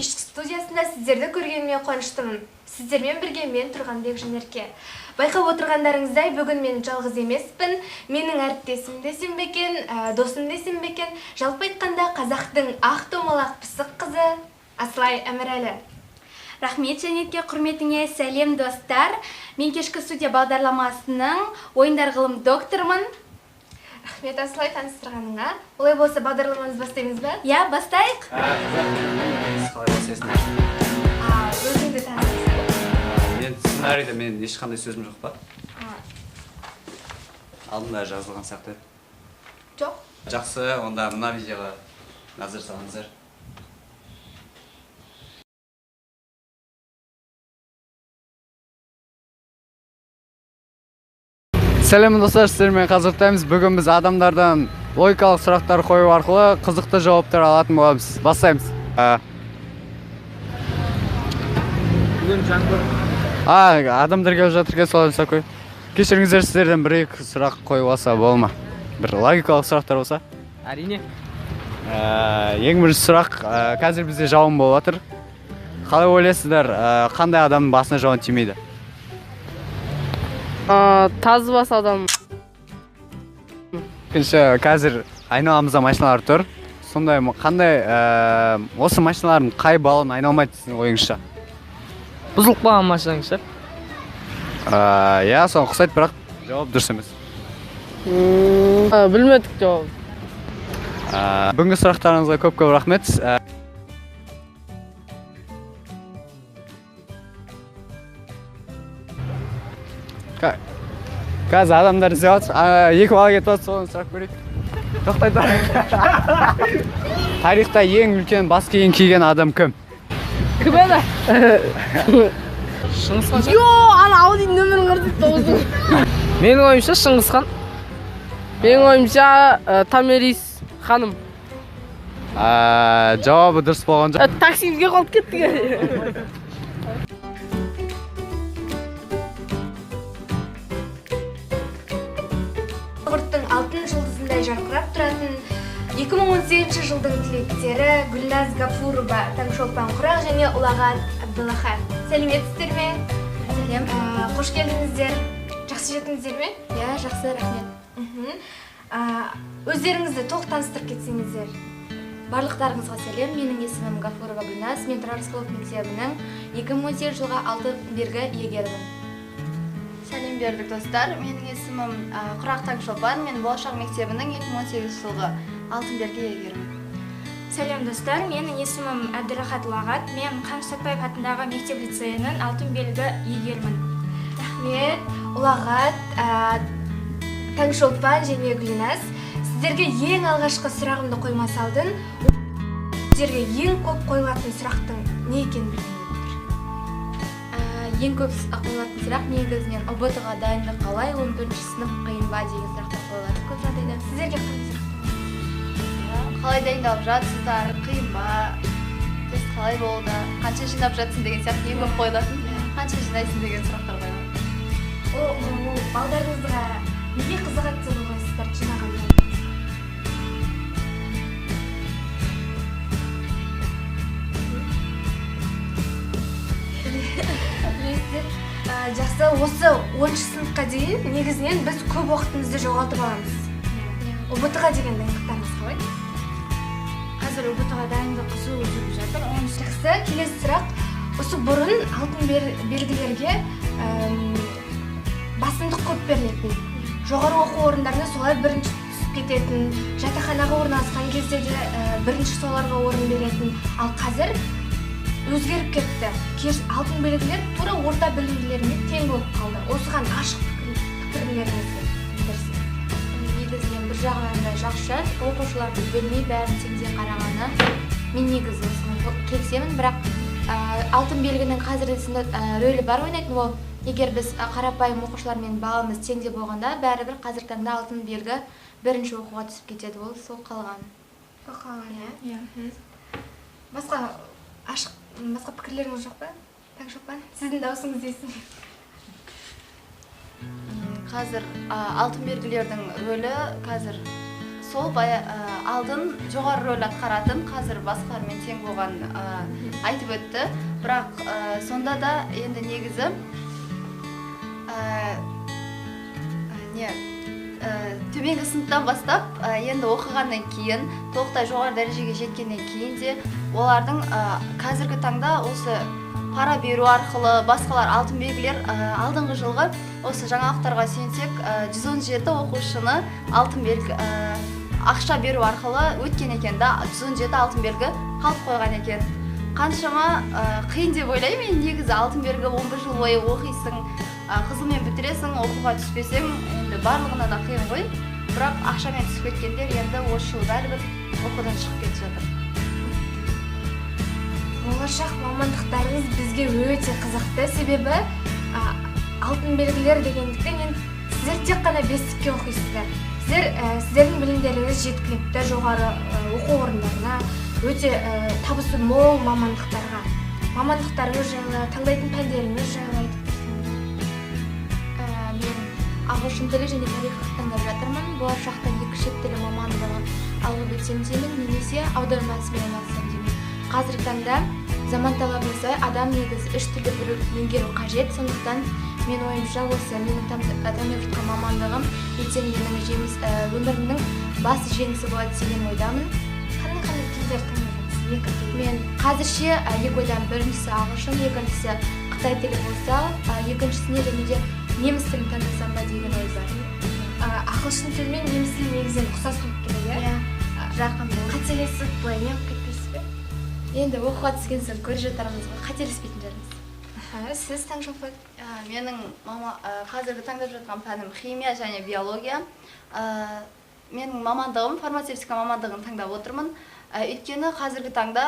кешкі студиясында сіздерді көргеніме қуаныштымын. Сіздермен бірге мен Тұрғанбек Жанерке. Байқап отырғандарыңыздай, бүгін мен жалғыз емеспін. Менің әріптесім десем бекен, досым десем бекен. Жалпы айтқанда қазақтың ақ томалақ пысық қызы Асылай Әмірәлі. Рахмет Жанерке, құрметіңе сәлем достар. Мен кешкі студия бағдарламасының ойындар ғылым докторымын. Рахмет Асылай таныстырғаныңа. Олай болса бағдарламамызды бастаймыз ба? Я, бастайық. Өзіңді таныстырсың. Мен сценарийде мен ешқандай сөзім жоқ па? Алдында жазылған сияқты. Жоқ. Жақсы, онда мына видеоға назар салыңыздар. Сәлем достар, сіздермен қазіртаймыз. Бүгін біз адамдардан логикалық сұрақтар қою арқылы қызықты жауаптар алатын боламыз. Бастаймыз. Адамдар келіп жатыр екен, солай жасап қой. Кешіріңіздер, сіздерден бір-екі сұрақ қойып алса бол ма? Бір логикалық сұрақтар болса? Әрине. Ең бірінші сұрақ, қазір бізде жауын болып жатыр. Қалай ойлайсыздар, қандай адамның басына жауын тимейді? Тазы бас адам. Қазір айналамызда машиналар тұр. Сондай қандай осы машиналардың қай балын айналмайды сіздің ойыңызша? Бұзылып қалған машинаңызша? Иә, соны ұқсайды, бірақ жауап дұрыс емес. Білмедік жауап. Бүгінгі сұрақтарыңызға көп рахмет. Қазір адамдар іздеп жатыр. Екі бала кетіп жатыр, соны сұрақ көрейік. Тоқтай тұр. Тарихта ең үлкен бас киген адам кім? Кім еді? Шыңғысхан. Йо, ана Аудидің нөмірін көрсетіп тоғыздың. Менің ойымша Шыңғысхан. Менің ойымша Томирис ханым. Жауабы дұрыс болған жоқ. Таксимізге қалып кеттік. Құрттың алтын жұлдызындай жарқырап тұратын 2018 жылдың түлектері Гүлназ Гафурова, Таңшолпан Құрақ және Ұлағат Абдылахан. Сәлеметсіздер ме? Сәлем. Қош келдіңіздер. Жақсы жеттіңіздер ме? Я, жақсы, рахмет. Өздеріңізді толық таныстырып кетсеңіздер. Барлықтарыңызға сәлем. Менің есімім Гафурова Гүлназ. Мен Тұрар Рысқұлов мектебінің 2018 жылға алтын белгі иегерімін. Сәлем бердік достар, менің есімім Құрақ Таңшолпан, мен Болашақ мектебінің 2018 жылғы алтын белгі иегерімін. Сәлем достар, менің есімім Әбдірахат Ұлағат, мен Қаныш Сәтпаев атындағы мектеп лицейінің алтын белгі иегерімін. Рахмет, Ұлағат, Таңшолпан және Гүлназ. Сіздерге ең алғашқы сұрағымды қоймас алдын, сіздерге ең көп қойылатын сұрақтың не екенін білмеймін. Ең көп қойылатын сұрақ негізінен ұбт-ға дайындық қалай, 11-ші сынып қиын ба деген сұрақтар қойылады көп жағдайда. Сіздерге қандай сұрақтар? Қалай дайындалып жатсыздар, қиын ба, тест қалай болды, қанша жинап жатсың деген сияқты ең көп қойылатын, қанша жинайсың деген сұрақтар қойылады. Ол балдарыңызға неге қызығады деп ойлайсыздар жинағанда? Жақсы, осы 10-шы сыныпқа дейін негізінен біз көп уақытымызды жоғалтып аламыз. ұбт-ға деген дайындықтарыңыз қалай? Қазір ұбт-ға дайындық қызу жүріп жатыр. Жақсы, келесі сұрақ. Осы бұрын алтын белгілерге басымдық көп берілетін. Жоғары оқу орындарына солай бірінші түсіп кететін, жатақханаға орналасқан кезде де бірінші соларға орын беретін. Ал қазір өзгеріп кетті. Алтын белгілер тура орта білімділеріне тең болып қалды. Осыған ашық пікірлеріңізді білдірсін. Негізінен бір жағынан жақсы, оқушылардың білмей бәрін теңдей қарағаны. Мен негізі осыны келісемін, бірақ алтын белгінің қазіргісінде рөлі бар ойнайтын. Ол егер біз қарапайым оқушылармен баламыз теңде болғанда, бәрібір қазіргі таңда алтын белгі бірінші оқуға түсіп кетеді. Ол сол қалған. Иә. Басқа пікірлеріңіз жоқ па? Таңшолпан, сіздің даусыңыз естілсін. Қазір алтын белгілердің рөлі қазір сол алдын жоғары рөл атқаратын, қазір басқалармен тең болғанын айтып өтті. Бірақ сонда да енді негізі төменгі сыныптан бастап енді оқығаннан кейін, толықтай жоғары дәрежеге жеткеннен кейін де олардың қазіргі таңда осы пара беру арқылы басқалар алтын белгілер алдыңғы жылғы осы жаңалықтарға сүйенсек 117 оқушыны алтын белгі ақша беру арқылы өткен екен да 117 алтын белгі қалып қойған екен. Қаншама қиын деп ойлаймын. Негізі алтын белгі 11 жыл бойы оқисың, қызылмен бітіресің, оқуға түспесең, енді барлығына да қиын ғой. Бірақ ақшамен түсіп кеткендер енді осы жыл бәрібір оқудан шығып кетіп жатыр. Болашақ мамандықтарыңыз бізге өте қызықты, себебі алтын белгілер дегендіктен сіздер тек қана бестікке оқисыздар. Сіздердің білімдеріңіз жеткілікті жоғары оқу орындарына, өте табысы мол мамандықтарға. Мамандықтарыңыз жайлы, таңдайтын пәндеріңіз жайлы айтып Мен ағылшын тілі және тарих таңдап жатырмын. Болашақта екі шет тілі мамандығын алып өтсем деймін, немесе аударма ісімен айналыссам деймін. Қазіргі таңда заман талабына сай адам негізі үш тілді меңгеру қажет. Сондықтан мен ойымша осы менің таңдап жатқан мамандығым ертең менің өмірімнің басты жеңісі болады деген ойдамын. Қандай тілдер таңдадыңыз? Екі тіл. Мен қазірше екі ойдамын. Біріншісі ағылшын, екіншісі қытай тілі болса, екіншісіне және де неміс тілін таңдасам ба деген ой бар. Ағылшын тілі мен неміс тілі негізінен ұқсас болып келеді. Жақын болды. Қателесіп былай неғып кетпейсіз бе? Енді оқуға түскен соң көре жатармыз ғой, қателеспейтін жарымыз. Сіз Таңшолпан? Менің қазіргі таңдап жатқан пәнім химия және биология. Менің мамандығым фармацевтика мамандығын таңдап отырмын. Өйткені қазіргі таңда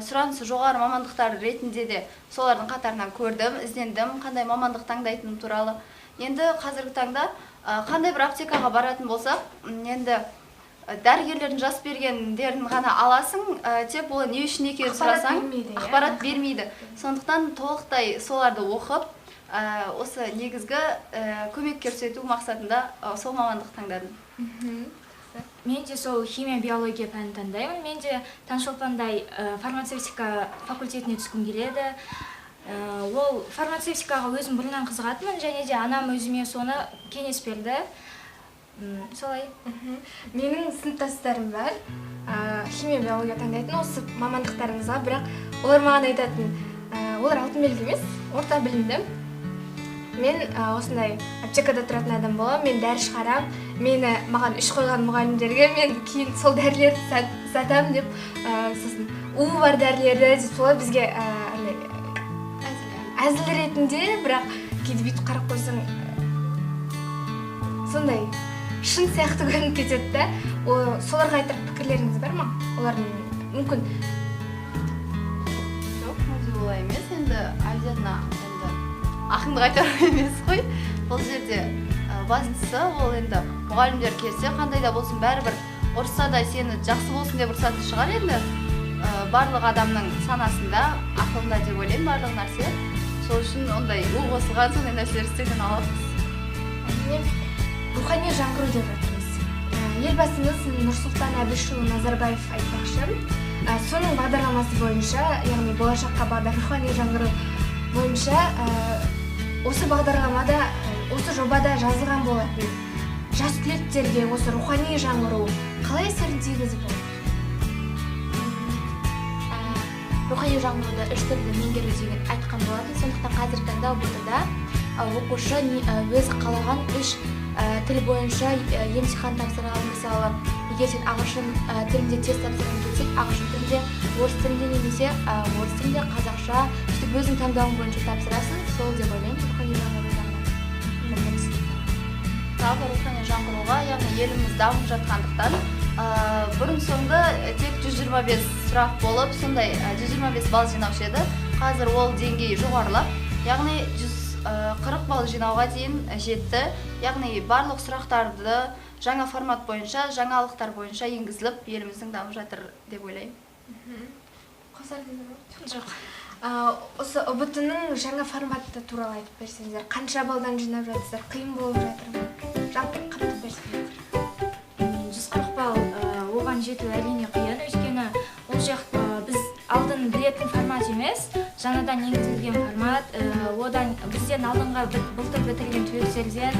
сұранысы жоғары мамандықтар ретінде де солардың қатарынан көрдім, іздендім, қандай мамандық таңдайтыным туралы. Енді қазіргі таңда қандай бір аптекаға баратын болсақ, енді дәрігерлердің жазып бергендерін ғана аласың, тек ол не үшін екенін сұрасаң, ақпарат бермейді. Сондықтан толықтай соларды оқып, осы негізгі көмек көрсету мақсатында сол мамандық таңдадым. Мен де сол химия биология пәнін таңдаймын. Мен де Таңшолпандай фармацевтика факультетіне түскім келеді. Ол фармацевтикаға өзім бұрыннан қызығатынмын, және де анам өзіме соны кеңес берді. Солай. Менің сыныптастарым бар, химия биология таңдайтын осы мамандықтарыңызға, бірақ олар маған айтатын, олар алтын белгі емес, орта білімді. Мен осындай аптекада тұратын адам боламын, мен дәрі шығарам, маған үш қойған мұғалімдерге мен кейін сол дәрілерді сатамын деп, сосын уы бар дәрілерді солай бізге әзіл ретінде, бірақ кейде бүйтіп қарап қойсаң сондай шын сияқты көрініп кетеді да. Соларға айтар пікірлеріңіз бар ма? Олардың мүмкін жоқ, мүлде олай емес. Енді обязательно ақындық айтар емес қой. Бұл жерде бастысы ол енді мұғалімдер келсе, қандай да болсын бәрібір ұрысса да сені жақсы болсын деп ұрсатын шығар. Енді барлық адамның санасында, ақылында деп ойлаймын барлық нәрсе. Сол үшін ондай қосылған сондай нәрселер істеуден аламыз. Рухани жаңғыру деп жатырмыз. Елбасымыз Нұрсұлтан Әбішұлы Назарбаев айтпақшы, соның бағдарламасы бойынша, яғни болашаққа бағдар рухани жаңғыру бойынша, осы бағдарламада, осы жобада жазылған болатын. Жас түлектерге осы рухани жаңғыру қалай әсерін тигізіп отыр? Рухани жаңғыруды үш тілді меңгеру деген айтқан болатын. Сондықтан қазіргі таңда ОБТ-да оқушы өзі қалаған үш тіл бойынша емтихан тапсырған. Мысалы, егер сен ағылшын тілінде тест тапсырған келсек, ағылшын тілінде, орыс тілінде немесе орыс тілінде, қазақша, сөйтіп өзің таңдауың бойынша тапсырасың. Сол деп ойлаймын, рухани жаңғыру жағынан. Тағы рухани жаңғыруға, яғни еліміз дамып жатқандықтан, бұрын соңды тек 125 сұрақ болып, сондай 125 балл жинаушы еді. Қазір ол деңгей жоғарылап, яғни 140 балл жинауға дейін жетті. Яғни барлық сұрақтарды жаңа формат бойынша, жаңалықтар бойынша енгізіліп, еліміздің дамып жатыр деп ойлаймын. Қосар деді жоқ. Осы ОБТ-ның жаңа форматы туралы айтып берсеңіздер, қанша балдан жинап жатырсыздар, қиын болып жатыр ма? Жалпы қамтып берсеңіздер. 140 балл жету әрине қиын, өйткені ол жақ біз алдын білетін формат емес, жаңадан енгізілген формат. Одан бізден алдыңға былтыр бітірген түлектерден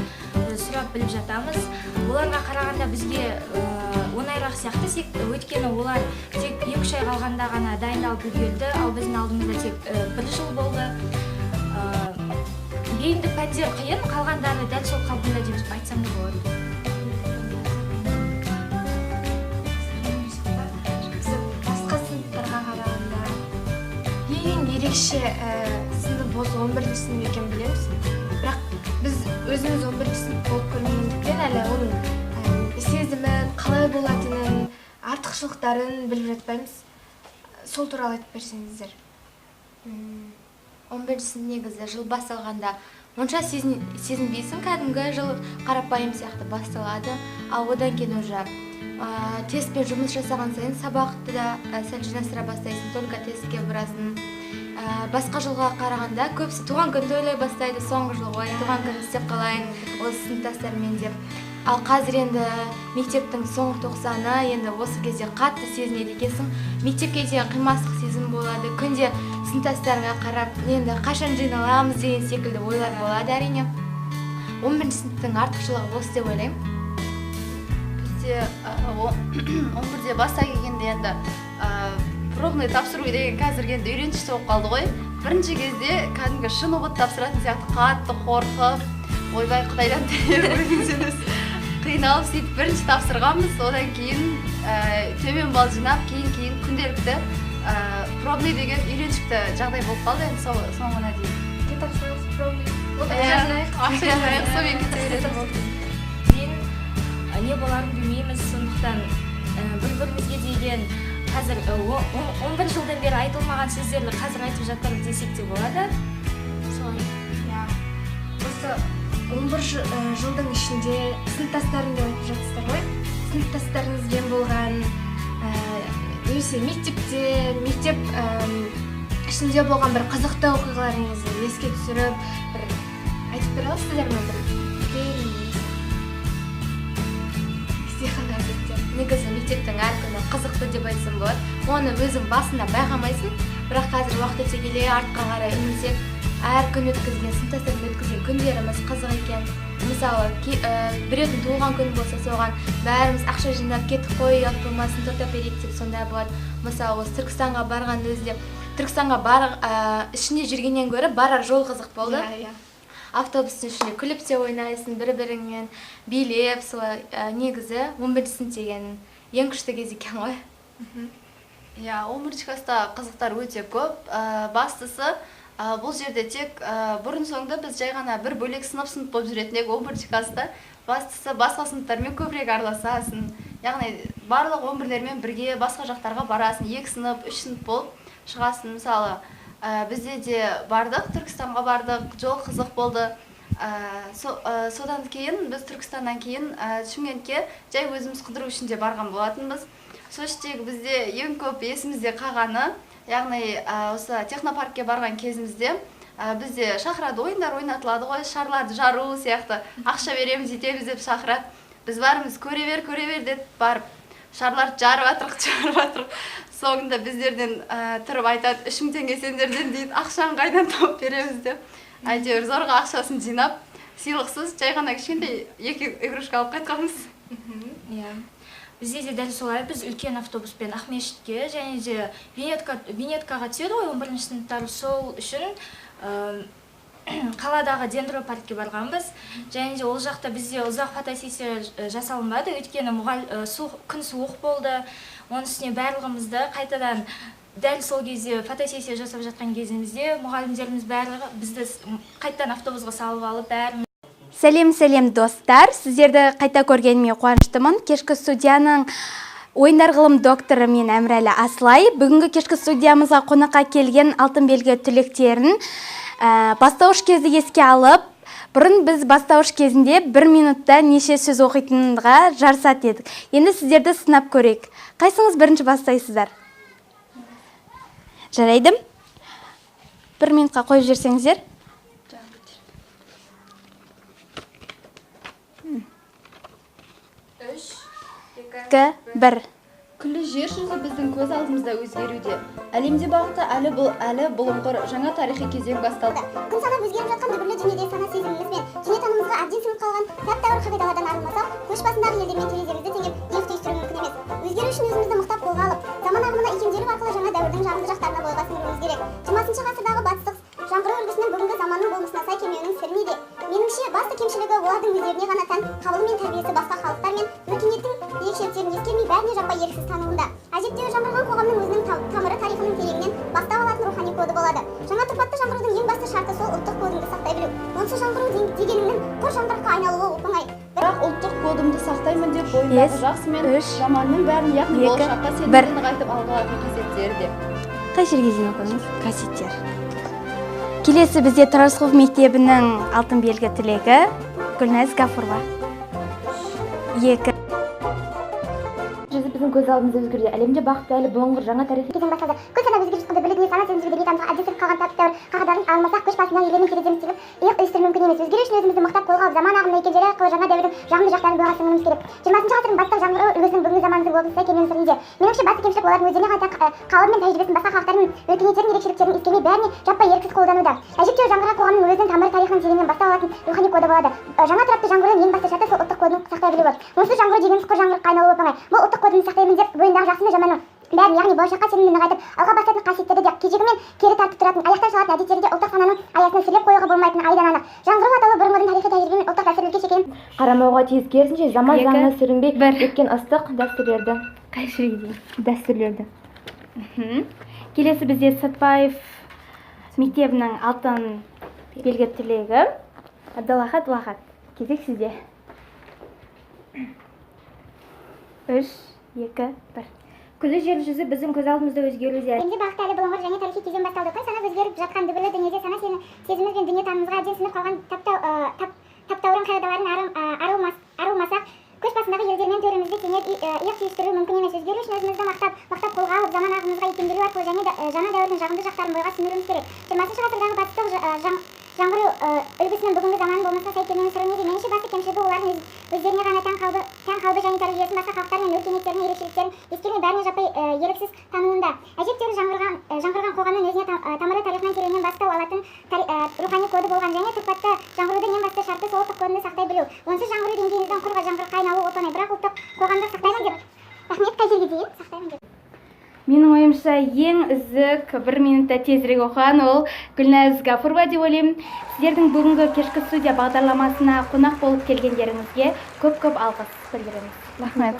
сұрап біліп жатамыз. Оларға қарағанда бізге оңайырақ сияқты, өйткені олар тек 2-3 ай қалғанда ғана дайындалып үлгерді, ал біздің алдымызда тек 1 жыл болды. Бейіндік пәндер қиын, қалғандары дәл сол қалпында деп айтсам да болады. Басқа сыныптарға қарағанда ең ерекше сынып осы 11-ші сынып екенін білеміз. Бірақ біз өзіміз 11-ші сынып болып көрмегендіктен әлі оның сезімін, қалай болатынын, артықшылықтарын біліп жатпаймыз. Сол туралы айтып берсеңіздер. 11-ші негізі жыл басталғанда онша сезінбейсің, кәдімгі жыл қарапайым сияқты басталады, ал одан кейін уже тестпен жұмыс жасаған сайын сабақты да сәл жинастыра бастайсың, только тестке барасың. Басқа жылға қарағанда көбісі туған күнді ойлай бастайды, соңғы жыл ғой, туған күн істеп қалайын осы сыныптастармен деп. Ал қазір енді мектептің соңғы тоқсаны, енді осы кезде қатты сезінеді екенсің. Мектепке деген қимастық сезім болады, күнде сыныптастарыңа қарап, енді қашан жиналамыз деген секілді ойлар болады әрине. 11-ші сыныптың артықшылығы осы деп ойлаймын. Бізде 11-де баста келгенде енді пробный тапсыру деген қазіргі енді үйреншікті болып қалды ғой. Бірінші кезде кәдімгі шын ұбыт тапсыратын сияқты қатты қорқып, ойбай Қытайдан тәжірибе қиналып сөйтіп бірінші тапсырғанбыз. Одан кейін төмен балл жинап, кейін күнделікті пробный деген үйреншікті жағдай болып қалды енді соңына дейін. Не тапсырыңыз пробный? Сонымен кете беретін болды. Мен не боларын білмейміз, сондықтан бір-бірімізге деген қазір 11 жылдан бері айтылмаған сөздерді қазір айтып жатырмыз десек те болады. Осы 11 жылдың ішінде сыныптастарым деп айтып жатсыздар ғой. Сыныптастарыңызбен болған немесе мектеп ішінде болған бір қызықты оқиғаларыңызды еске түсіріп, бір айтып бере аласыздар ма? Негізі мектептің әр күні қызықты деп айтсам болады. Оны өзің басында байқамайсың, бірақ қазір уақыт өте келе артқа қарай үңілсек, әр күн өткізген, сыныптастармен өткізген күндеріміз қызық екен. Мысалы, біреудің туылған күні болса, соған бәріміз ақша жинап кетіп қой, ұят болмасын, торт әперейік деп сондай болады. Мысалы, осы Түркістанға барған өзде, Түркістанға ішінде жүргеннен гөрі барар жол қызық болды. Автобустың ішінде күліп те ойнайсың, бір-біріңмен билеп, солай негізі 11-ші сынып деген ең күшті кез екен ғой. 11-ші класста қызықтар өте көп. Бастысы бұл жерде тек бұрын-соңды біз жай ғана бір бөлек сынып болып жүретін едік 11-ші класста. Бастысы басқа сыныптармен көбірек араласасың. Яғни барлық 11-лермен бірге басқа жақтарға барасың, 2 сынып, 3 сынып болып шығасың. Мысалы, бізде де бардық, Түркістанға бардық, жол қызық болды. Содан кейін біз Түркістаннан кейін Шымкентке жай өзіміз қыдыру үшін де барған болатынбыз. Соштегі бізде ең көп есімізде қалғаны, яғни осы технопаркке барған кезімізде бізде шақырады, ойындар ойнатылады ғой, шарларды жару сияқты, ақша береміз, жетеміз деп шақырады. Біз барымыз, көре бер деп барып, шарларды жарып атырық. Соңында біздерден тұрып айтады, 3000 теңге сендерден дейді, ақшаны қайдан тауып береміз деп. Әйтеуір зорға ақшасын жинап, сыйлықсыз жай ғана кішкентай 2 игрушка алып қайтқанбыз. Бізде де дәл солай, біз үлкен автобуспен Ақмешітке және де Венеткаға түседі ғой 11-ші сыныптар, сол үшін қаладағы дендропаркке барғанбыз. Және де ол жақта бізде ұзақ фотосессия жасалынбады, өйткені күн суық болды. Оның үстіне барлығымызды қайтадан дәл сол кезде фотосессия жасап жатқан кезімізде мұғалімдеріміз барлығы бізді қайтадан автобусға салып алып бәріміз. Сәлем достар, сіздерді қайта көргеніме қуаныштымын. Кешкі студияның ойындар ғылым докторы мен Әмірәлі Аслай. Бүгінгі кешкі студиямызға қонаққа келген алтын белгі түлектерін бастауыш кезді еске алып, бұрын біз бастауыш кезінде 1 минутта неше сөз оқитынға жарысат едік. Енді сіздерді сынап көрейік. Қайсыңыз бірінші бастайсыздар? Жарайды. 1 минутқа қойып жерсеңіздер. 3, 2, 1. Күллі жер жүзі біздің көз алдымызда өзгеруде. Әлемде бағыты әлі бұлыңғыр жаңа тарихи кезең басталды. Күн санап өзгеріп жатқан дүбірлі дүниеде сана сезіміміз бен дүниетанымымызға әбден сіңіп қалған тәп-тәуір қағидалардан арылмасақ, көш басындағы елдермен тереземізді теңеп ел түйістіру мүмкін емес. Өзгеру үшін өзімізді мықтап қолға алып, заман ағымына икемделу арқылы жаңа дәуірдің жағымды жақтарына бойға сіңіруіміз керек. 20 ғасырдағы батыстық жаңғыру үрдісінің бүгінгі заманның болмысына сай келмеуінің сыры неде? Меніңше басты кемшілігі олардың өздеріне ғана тән қабылы мен тәрбиесі басқа халықтар мен өркениеттің ерекшеліктерін ескермей бәріне жаппай еріксіз тануында. Әжептәуір жаңғырған қоғамның өзінің тамыры тарихының тереңінен бастау алатын рухани коды болады. Жаңа тұрпатты жаңғырудың ең басты шарты сол ұлттық кодыңды сақтай білу. Онсыз жаңғыру дегеніңнің құр жаңғырыққа айналуы оп-оңай. Бірақ ұлттық кодымды сақтаймын деп бойындағы жақсы мен жаманның бәрін, яғни болашаққа сенімді нығайтып алға алатын қасиеттері де. Қай жерге дейін оқыдыңыз? Қасиеттер. Келесі бізде Тарасқұлов мектебінің алтын белгі түлегі Гүлназ Гафурова. 2. Жүзі біздің көз алдымызда өзгеруде. Әлемде бақытты әлі бұлыңғыр жаңа тарихи кезең басталды. Күн санап өзгеріп жатқан дүбірлі дүние сана сезімімізге дүниетанымға әбден сіңіп қалған тәп-тәуір қағидаларын арылмасақ, көш басындағы елдермен тереземізді теңеп иық түйістіру мүмкін емес. Өзгеру үшін өзімізді мықтап қолға алып, заман ағымына икемделу арқылы жаңа дәуірдің жағымды жақтарын бойға сіңіруіміз керек. 20 ғасырдың бастық жаңғыру үлгісінің бүгінгі заманымыздың болмысына келмеуінің сыры неде? Меніңше басты кемшілік олардың өздеріне ғана тән қабылы мен тәжірибесін басқа халықтардың өркениеттерінің ерекшеліктерін ескермей бәріне жаппай еріксіз қолдануда. Әжептәуір жаңғырған қоғамның өзінің тамыры тарихының тереңінен бастау алатын рухани коды болады. Жаңа тұрпатты жаңғырудың ең басты шарты сол ұлттық кодын сақтай білуі. Онсыз жаңғыру дегеніміз құр жаңғырыққа айналуы оп-оңай. Бұл ұлттық кодымды сақтаймын деп бойындағы жақсы мен жаманның бәрін, яғни болашаққа сенімді нығайтып алға бастайтын қасиеттерді де кежегі мен кері тартып тұратын аяқтан шалатын әдеттері де ұлттық сананың аясына сүрлеп қоюға болмайтыны айдан анық. Жаңғыру атаулы бұрынғыдан тарихи тәжірибе мен ұлттық дәстүрлерге шекеніп қарамауға тиіс, керісінше заман заңына сүрінбей өткен ыстық дәстүрлерді. Қай жерге дейін? Дәстүрлерді. Келесі бізде Сатпаев мектебінің алтын белгі түлегі Абдалахат Лахат. Кезек сізде. 3, 2, 1. Күллі жер жүзі біздің көз алдымызда өзгеруде. Әлемде бақытты әлі бұлыңғыр және тарихи кезең басталды. Күн санап өзгеріп жатқан дүбірлі дүниеде сана сезіміміз бен дүниетанымымызға әбден сіңіп қалған таптаурын қағидаларын арылмасақ, көш басындағы елдермен төрімізді теңеп иық түйістіру мүмкін емес. Өзгеру үшін өзімізді мақтап қолға алып, заман ағымымызға икемделу арқылы жаңа дәуірдің жағымды жақтарын бойға сіңіруіміз керек. 20 ғасырдағы батыстық жаңғыру үлгісінің бүгінгі заманның болмысына сай келмеуінің сыры неде? Меніңше басты кемшілігі олардың өздеріне ғана тән қабылы және тәрбиесін басқа халықтар мен өркениеттерінің ерекшеліктерін ескермей бәріне жаппай еріксіз тануында. Әжептәуір жаңғырған қоғамның өзіне тамыры тарихынан тереңінен бастау алатын рухани коды болған және тұрпатты жаңғырудың ең басты шарты сол ұлттық кодыңды сақтай білу. Онсыз жаңғыру деңгейіміздің құр жаңғырыққа айналуы оп-оңай. Бірақ ұлттық қоғамды сақтаймын деп. Рахмет, қай жерге дейін? Сақтаймын деп. Менің ойымша ең үздік 1 минутта тезірек оқыған ол Гүлназ Гафурова деп ойлаймын. Сіздердің бүгінгі кешкі студия бағдарламасына қонақ болып келгендеріңізге көп алғыс білдіреміз. Рахмет.